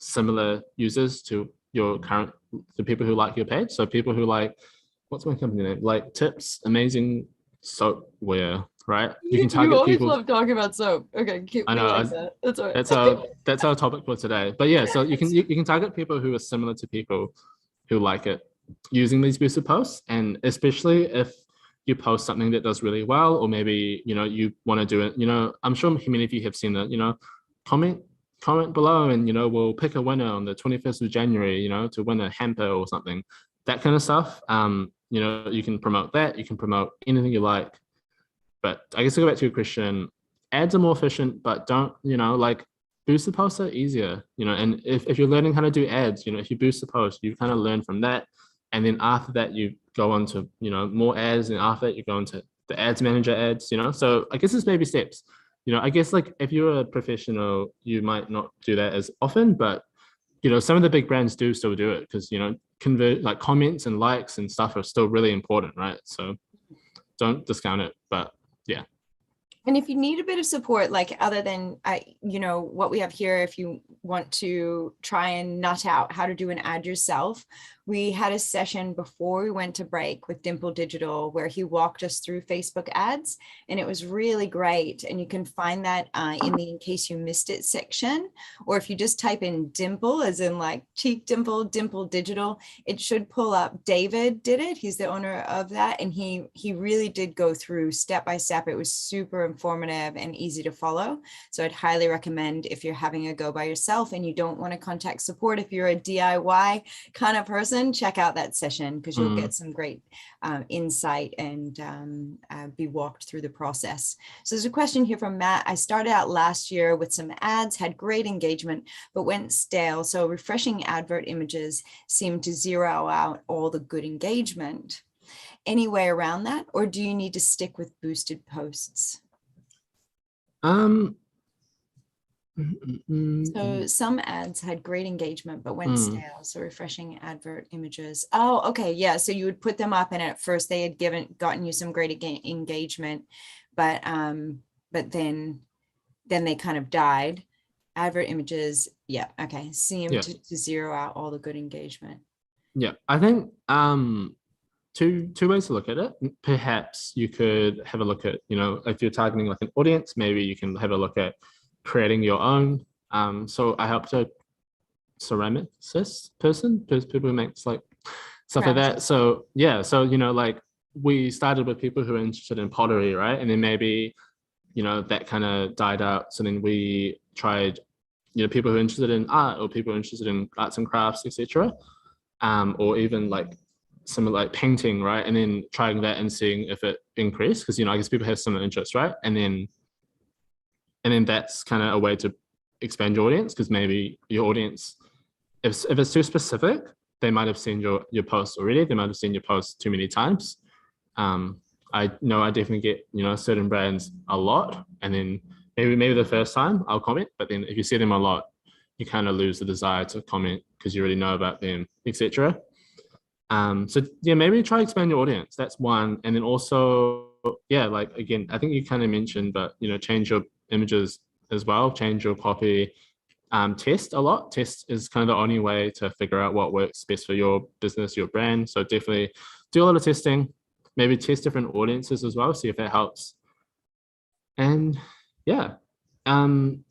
similar users to your current, the people who like your page. So people who like, what's my company name? Like Tips, amazing soapware, right? You can target
always
people.
love talking about soap. Okay,
I know
that. That's all right.
that's our topic for today. But yeah, so you can target people who are similar to people who like it using these boosted posts, and especially if you post something that does really well, or maybe you want to do it. I'm sure many of you have seen it. Comment below, and we'll pick a winner on the 21st of January. To win a hamper or something, that kind of stuff. You can promote that. You can promote anything you like. But I guess to go back to your question, ads are more efficient, but don't, like, boost the posts are easier, and if you're learning how to do ads, if you boost the post, you kind of learn from that. And then after that, you go on to, more ads. And after that, you go into the ads manager ads, so I guess it's baby steps. I guess, like, if you're a professional, you might not do that as often, but some of the big brands do still do it, because convert, like, comments and likes and stuff are still really important, right? So don't discount it. But yeah.
And if you need a bit of support, like other than what we have here, if you want to try and nut out how to do an ad yourself, we had a session before we went to break with Dimple Digital where he walked us through Facebook ads, and it was really great. And you can find that in the in case you missed it section, or if you just type in Dimple, as in like cheek dimple, Dimple Digital, it should pull up. David did it. He's the owner of that, and he really did go through step by step. It was super informative and easy to follow. So I'd highly recommend, if you're having a go by yourself and you don't want to contact support, if you're a DIY kind of person, check out that session, because you'll get some great insight and be walked through the process. So there's a question here from Matt. I started out last year with some ads, had great engagement, but went stale. So refreshing advert images seemed to zero out all the good engagement. Any way around that, or do you need to stick with boosted posts? So some ads had great engagement but went stale. So refreshing advert images. Oh, okay, yeah. So you would put them up, and at first they had gotten you some great engagement, but then they kind of died. Advert images, yeah, okay, seem to zero out all the good engagement.
Yeah, I think two ways to look at it. Perhaps you could have a look at, if you're targeting like an audience, maybe you can have a look at creating your own. So I helped a ceramicist person, people who makes like stuff like that. So yeah, so like, we started with people who are interested in pottery, right? And then maybe that kind of died out. So then we tried people who are interested in art, or people who are interested in arts and crafts, etc. Or even like similar, like painting, right? And then trying that and seeing if it increased, because I guess people have similar interests, right? And then that's kind of a way to expand your audience, because maybe your audience, if it's too specific, they might have seen your post already. They might have seen your post too many times. I know I definitely get certain brands a lot, and then maybe the first time I'll comment, but then if you see them a lot, you kind of lose the desire to comment because you already know about them, etc. So yeah, maybe try to expand your audience. That's one. And then also yeah, like again, I think you kind of mentioned, but change your images as well, change your copy, test a lot. Test is kind of the only way to figure out what works best for your business, your brand. So definitely do a lot of testing, maybe test different audiences as well, see if that helps. And yeah, and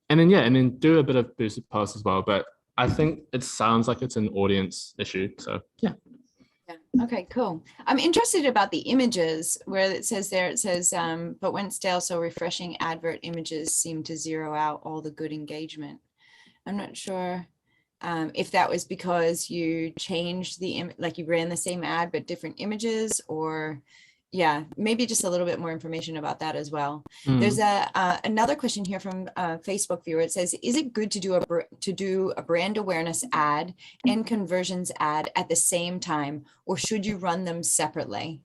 then do a bit of boosted posts as well. But I think it sounds like it's an audience issue. So yeah.
Yeah. Okay, cool. I'm interested about the images where it says, but when stale, so refreshing advert images seem to zero out all the good engagement. I'm not sure if that was because you changed like you ran the same ad, but different images, or yeah, maybe just a little bit more information about that as well. There's another question here from a Facebook viewer. It says, is it good to do a brand awareness ad and conversions ad at the same time, or should you run them separately?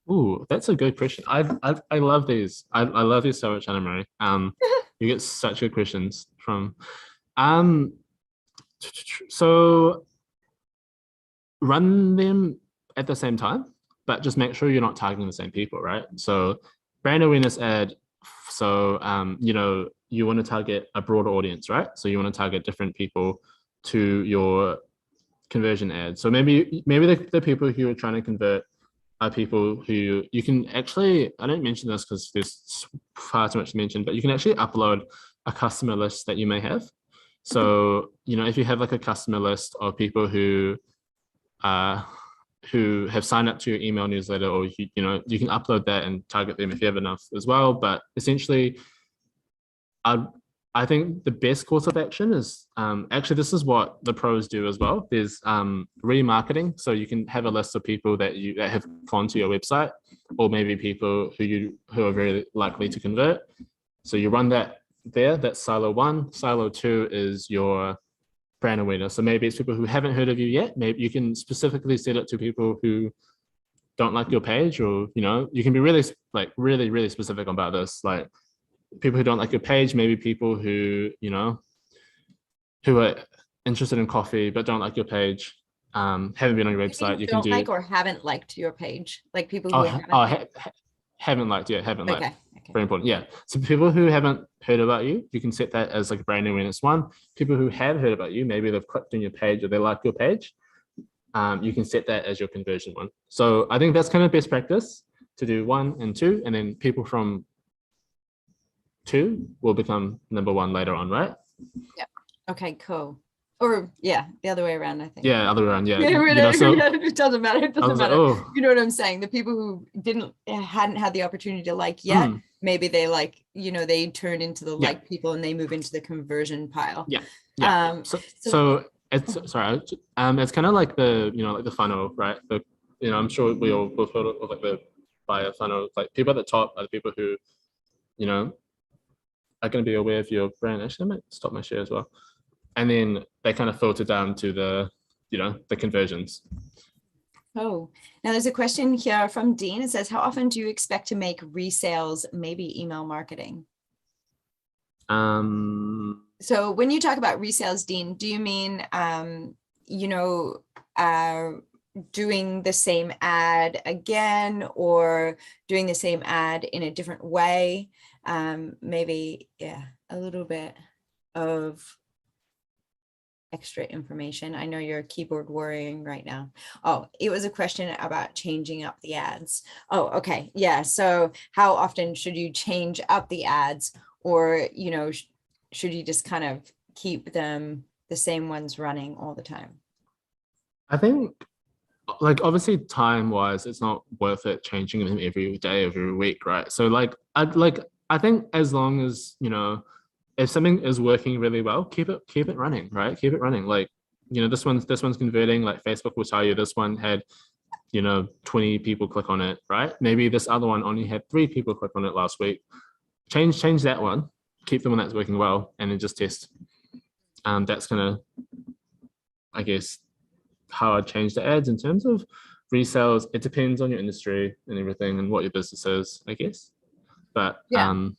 Ooh, that's a good question. I love these. I love these so much, Anna Marie. You get such good questions from. So run them at the same time, but just make sure you're not targeting the same people, right? So brand awareness ad. So you want to target a broader audience, right? So you want to target different people to your conversion ad. So maybe the people who are trying to convert are people who you can actually, I don't mention this because there's far too much to mention, but you can actually upload a customer list that you may have. So, if you have like a customer list of people who have signed up to your email newsletter, or you can upload that and target them if you have enough as well. But essentially, I think the best course of action is actually, this is what the pros do as well. There's remarketing. So you can have a list of people that have gone to your website, or maybe people who are very likely to convert. So you run that there. That's silo 1. Silo 2 is your brand awareness. So maybe it's people who haven't heard of you yet. Maybe you can specifically set it to people who don't like your page, or you can be really really specific about this, like people who don't like your page, maybe people who who are interested in coffee but don't like your page, haven't been on your website. You can do
like or haven't liked your page, like people who
haven't liked.
Okay.
Very important. Yeah. So people who haven't heard about you, you can set that as like a brand awareness 1. People who have heard about you, maybe they've clicked on your page or they like your page, you can set that as your conversion 1. So I think that's kind of best practice to do 1 and 2, and then people from 2 will become number 1 later on, right?
Yeah. Okay, cool. Or yeah, the other way around, I think.
Yeah, other way around. Yeah.
It doesn't matter. It doesn't matter.
Like, oh.
You know what I'm saying? The people who hadn't had the opportunity to like yet, maybe they like, they turn into the like people and they move into the conversion pile.
Yeah. Yeah. So it's it's kind of like the like the funnel, right? I'm sure we've heard of like the buyer funnel. Like people at the top are the people who are going to be aware of your brand. Actually, I might stop my share as well. And then they kind of filter down to the conversions.
Oh, now there's a question here from Dean. It says, how often do you expect to make resales, maybe email marketing? So when you talk about resales, Dean, do you mean, doing the same ad again, or doing the same ad in a different way? Maybe, yeah, a little bit of extra information. I know you're keyboard worrying right now. Oh, it was a question about changing up the ads. Oh, okay. Yeah. So how often should you change up the ads, or, should you just kind of keep them the same ones running all the time?
I think like obviously time wise, it's not worth it changing them every day, every week, right? So I think as long as, if something is working really well, keep it running, right? Keep it running. Like, this one's converting, like Facebook will tell you this one had, 20 people click on it, right? Maybe this other one only had 3 people click on it last week. Change that one, keep the one that's working well, and then just test. That's gonna, I guess, how I'd change the ads. In terms of resales, it depends on your industry and everything and what your business is, I guess. But
and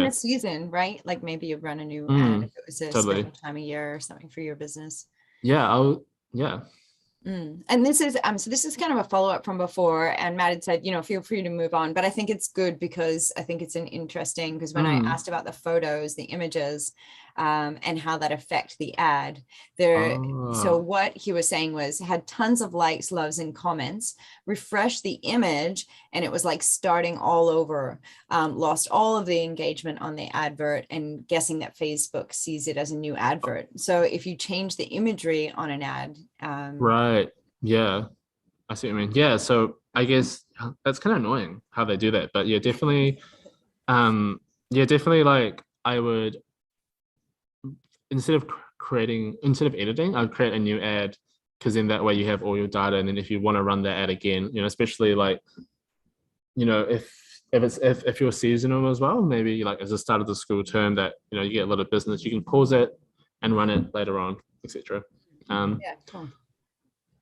a season, right? Like maybe you run a new ad if it was a
totally
special time of year or something for your business.
Yeah,
And this is so this is kind of a follow-up from before, and Matt had said, feel free to move on, but I think it's good because I think it's an interesting, because when I asked about the photos, the images, and how that affect the ad there. So what he was saying was, had tons of likes, loves, and comments, refresh the image, and it was like starting all over, lost all of the engagement on the advert, and guessing that Facebook sees it as a new advert. So if you change the imagery on an ad,
Right. Yeah. I see what you mean. Yeah. So I guess that's kind of annoying how they do that. But yeah, definitely. Definitely, like I would, instead of editing, I'd create a new ad, because in that way you have all your data. And then if you want to run that ad again, especially like, if you're seasonal as well, maybe like as the start of the school term that, you get a lot of business, you can pause it and run it later on, etc.
yeah, cool.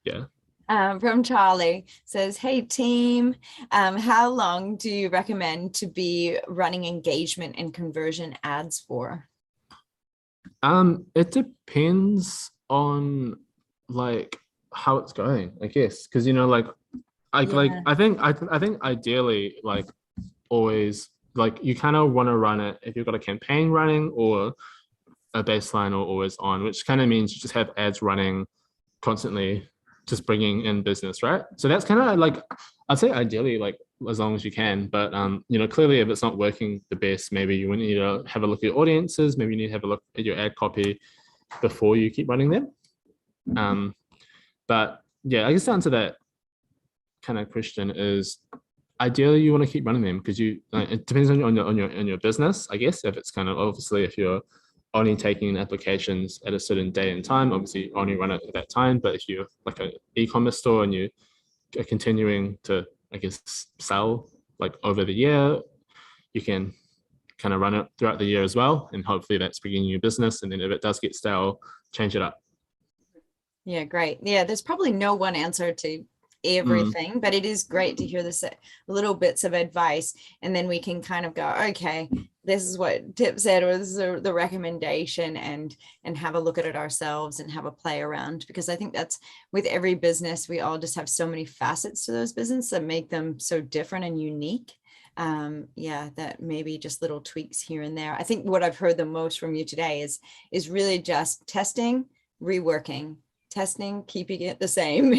Yeah.
From Charlie, says, hey team, how long do you recommend to be running engagement and conversion ads for?
It depends on like how it's going, I guess, because like I think ideally, like, always, like, you kind of want to run it if you've got a campaign running or a baseline or always on, which kind of means you just have ads running constantly, just bringing in business, right? So that's kind of like, I'd say ideally, like, as long as you can. But clearly, if it's not working the best, maybe you need to have a look at your audiences. Maybe you need to have a look at your ad copy before you keep running them. But yeah, I guess the answer to that kind of question is, ideally you want to keep running them, because it depends on your business, I guess. If it's kind of, obviously, if you're only taking applications at a certain day and time, obviously only run it at that time. But if you're like an e-commerce store and you are continuing to, I guess, sell like over the year, you can kind of run it throughout the year as well, and hopefully that's bringing you business. And then if it does get stale, change it up.
Yeah, great. Yeah, there's probably no one answer to everything, but it is great to hear this little bits of advice, and then we can kind of go, okay, this is what Tip said, or this is the recommendation, and have a look at it ourselves and have a play around, because I think that's with every business, we all just have so many facets to those businesses that make them so different and unique. That maybe just little tweaks here and there. I think what I've heard the most from you today is really just testing, reworking, testing, keeping it the same,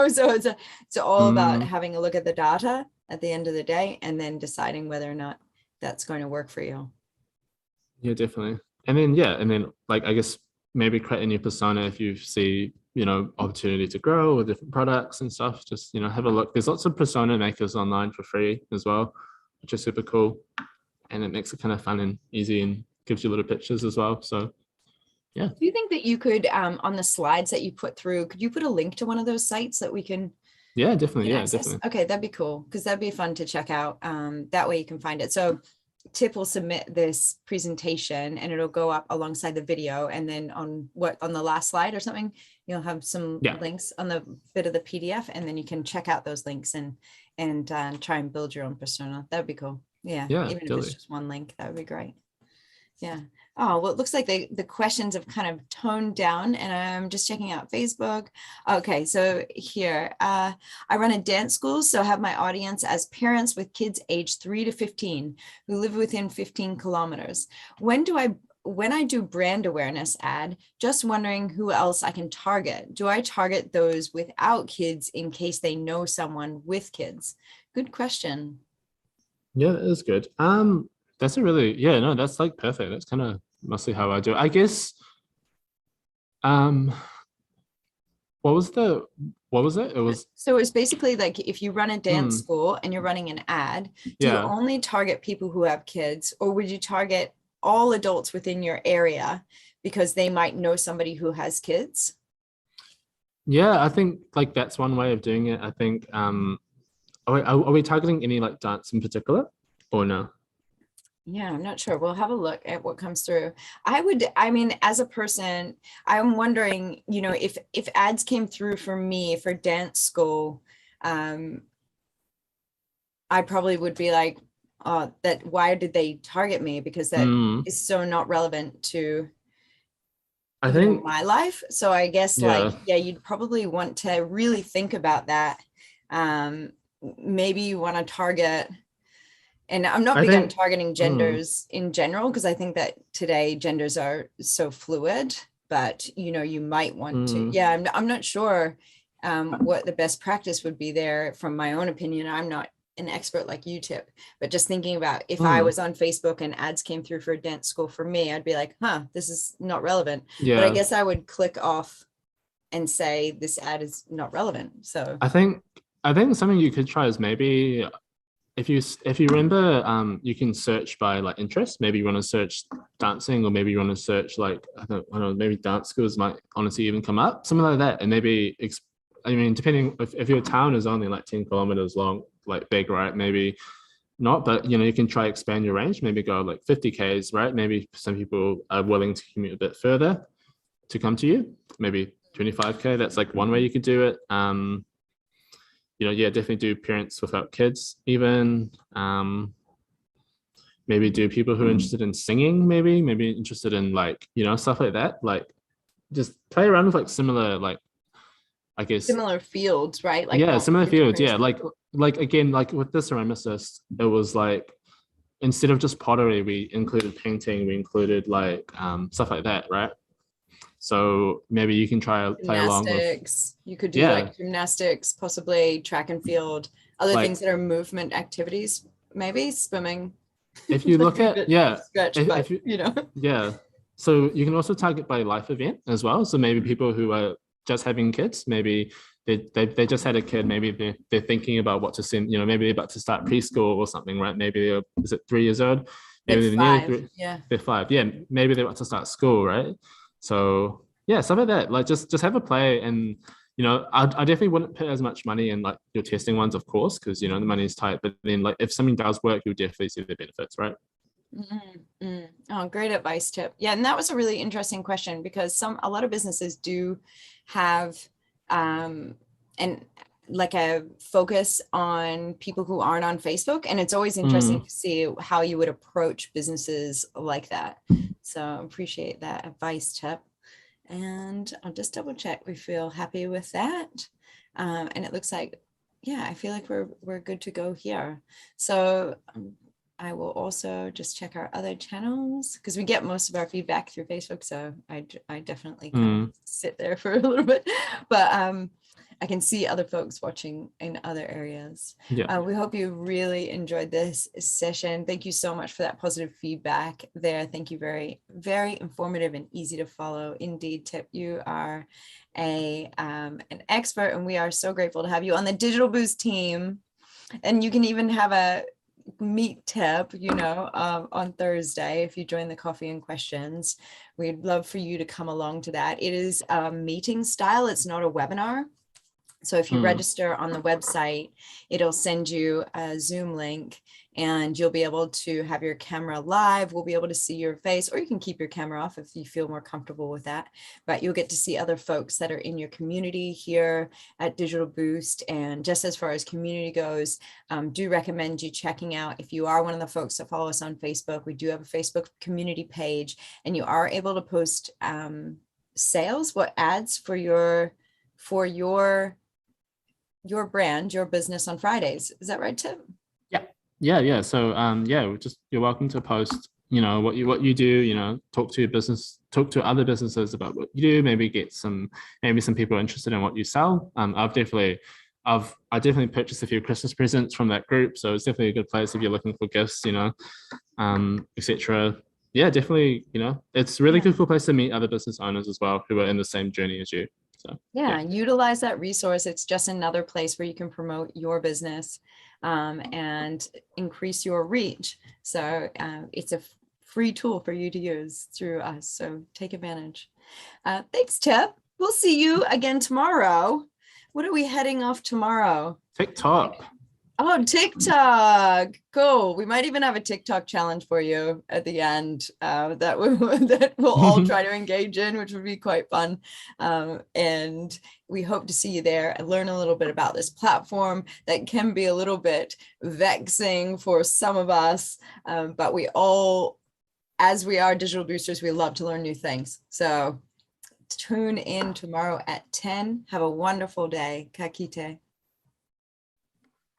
so it's all about having a look at the data at the end of the day, and then deciding whether or not that's going to work for you.
Yeah, definitely. And then like, I guess maybe create a new persona if you see, opportunity to grow with different products and stuff. Just, have a look. There's lots of persona makers online for free as well, which is super cool. And it makes it kind of fun and easy, and gives you little pictures as well. So yeah.
Do you think that you could, on the slides that you put through, could you put a link to one of those sites that we can?
Yeah, definitely. Yeah, definitely.
Okay, that'd be cool, because that'd be fun to check out. That way you can find it. So Tip will submit this presentation and it'll go up alongside the video, and then on the last slide or something, you'll have some links on the bit of the PDF, and then you can check out those links and try and build your own persona. That'd be cool. Yeah, even totally. If it's just one link, that would be great. Yeah. Oh, well, it looks like the questions have kind of toned down, and I'm just checking out Facebook. Okay, so here, I run a dance school, so I have my audience as parents with kids aged 3 to 15 who live within 15 kilometers. When I do brand awareness ad, just wondering who else I can target. Do I target those without kids in case they know someone with kids? Good question.
Yeah, that is good. That's a really, no, that's like perfect. That's kind of mostly how I do it, I guess. What was it? It was,
so it's basically like, if you run a dance school and you're running an ad, do you only target people who have kids, or would you target all adults within your area because they might know somebody who has kids?
Yeah, I think like that's one way of doing it. I think, are we targeting any like dance in particular, or no?
Yeah, I'm not sure. We'll have a look at what comes through. I mean, as a person, I'm wondering, if ads came through for me for dance school, I probably would be like, oh, why did they target me? Because that is so not relevant to
I think,
my life. So I guess
yeah.
yeah, you'd probably want to really think about that. Maybe you want to target, and I'm not
I
big on
think,
targeting
mm,
genders in general, because I think that today genders are so fluid, but you might want to,
mm,
yeah, I'm not sure what the best practice would be there. From my own opinion, I'm not an expert like you, Tip, but just thinking about if I
mm,
was on Facebook and ads came through for a dance school for me, I'd be like, this is not relevant. But I
yeah.
guess I would click off and say this ad is not relevant. So
I think, something you could try is maybe if you remember, you can search by like interest. Maybe you want to search dancing, or maybe you want to search like I don't know, maybe dance schools might honestly even come up, something like that. And maybe I mean, depending if your town is only like 10 kilometers long, like big, right? Maybe not, but you can try expand your range. Maybe go like 50 k's, right? Maybe some people are willing to commute a bit further to come to you. Maybe 25k. That's like one way you could do it. Yeah, definitely do parents without kids, even. Maybe do people who are interested in singing, maybe interested in like, stuff like that. Like just play around with like similar, like, I guess,
similar fields, right? Like
yeah,
not
similar
make it too
fields. Yeah.
crazy.
Like again, like with this ceramicist, it was like instead of just pottery, we included painting, we included like stuff like that, right? So maybe you can try play along with,
Gymnastics. You could do
yeah,
like gymnastics, possibly track and field, other things
like
that are movement activities, maybe swimming.
if you
Might
look
be a
at,
bit
yeah,
stretch,
if
but
you, yeah. So you can also target by life event as well. So maybe people who are just having kids, maybe they just had a kid, maybe they're thinking about what to send, maybe they're about to start preschool or something, right? Maybe is it 3 years old?
they're
Maybe they're nearly
5.
three,
Yeah.
they're 5. Yeah, maybe they're about to start school, right? So yeah, stuff like that. Like just have a play. And I definitely wouldn't put as much money in like your testing ones, of course, because the money is tight. But then like if something does work, you'll definitely see the benefits, right?
Oh, great advice, Tip. Yeah, and that was a really interesting question, because a lot of businesses do have and like a focus on people who aren't on Facebook, and it's always interesting
Mm,
to see how you would approach businesses like that. So I appreciate that advice, Tip. And I'll just double check we feel happy with that. And it looks like, yeah, I feel like we're good to go here. So I will also just check our other channels, because we get most of our feedback through Facebook. So I definitely kind of
mm,
sit there for a little bit, but I can see other folks watching in other areas.
yeah.
We hope you really enjoyed this session. Thank you so much for that positive feedback there. Thank you. Very, very informative and easy to follow. Indeed, Tip, you are an expert, and we are so grateful to have you on the Digital Boost team. And you can even have a meet Tip, on Thursday if you join the coffee and questions. We'd love for you to come along to that. It is a meeting style. It's not a webinar. So if you
Mm.
register on the website, it'll send you a Zoom link, and you'll be able to have your camera live. We'll be able to see your face, or you can keep your camera off if you feel more comfortable with that. But you'll get to see other folks that are in your community here at Digital Boost. And just as far as community goes, do recommend you checking out, if you are one of the folks that follow us on Facebook, we do have a Facebook community page, and you are able to post sales, ads for your brand, your business on Fridays. Is that right, Tim?
Yeah. Yeah. So yeah, you're welcome to post, what you do, talk to your business, talk to other businesses about what you do, maybe some people are interested in what you sell. I definitely purchased a few Christmas presents from that group. So it's definitely a good place if you're looking for gifts, etc. Yeah, definitely, it's a really
Yeah.
cool place to meet other business owners as well who are in the same journey as you. So
Yeah, utilize that resource. It's just another place where you can promote your business and increase your reach. So it's a free tool for you to use through us. So take advantage. Thanks, Tip. We'll see you again tomorrow. What are we heading off tomorrow?
TikTok.
Oh, TikTok. Cool. We might even have a TikTok challenge for you at the end that we'll all try to engage in, which would be quite fun. And we hope to see you there and learn a little bit about this platform that can be a little bit vexing for some of us. But we all, as we are digital boosters, we love to learn new things. So tune in tomorrow at 10. Have a wonderful day. Ka kite.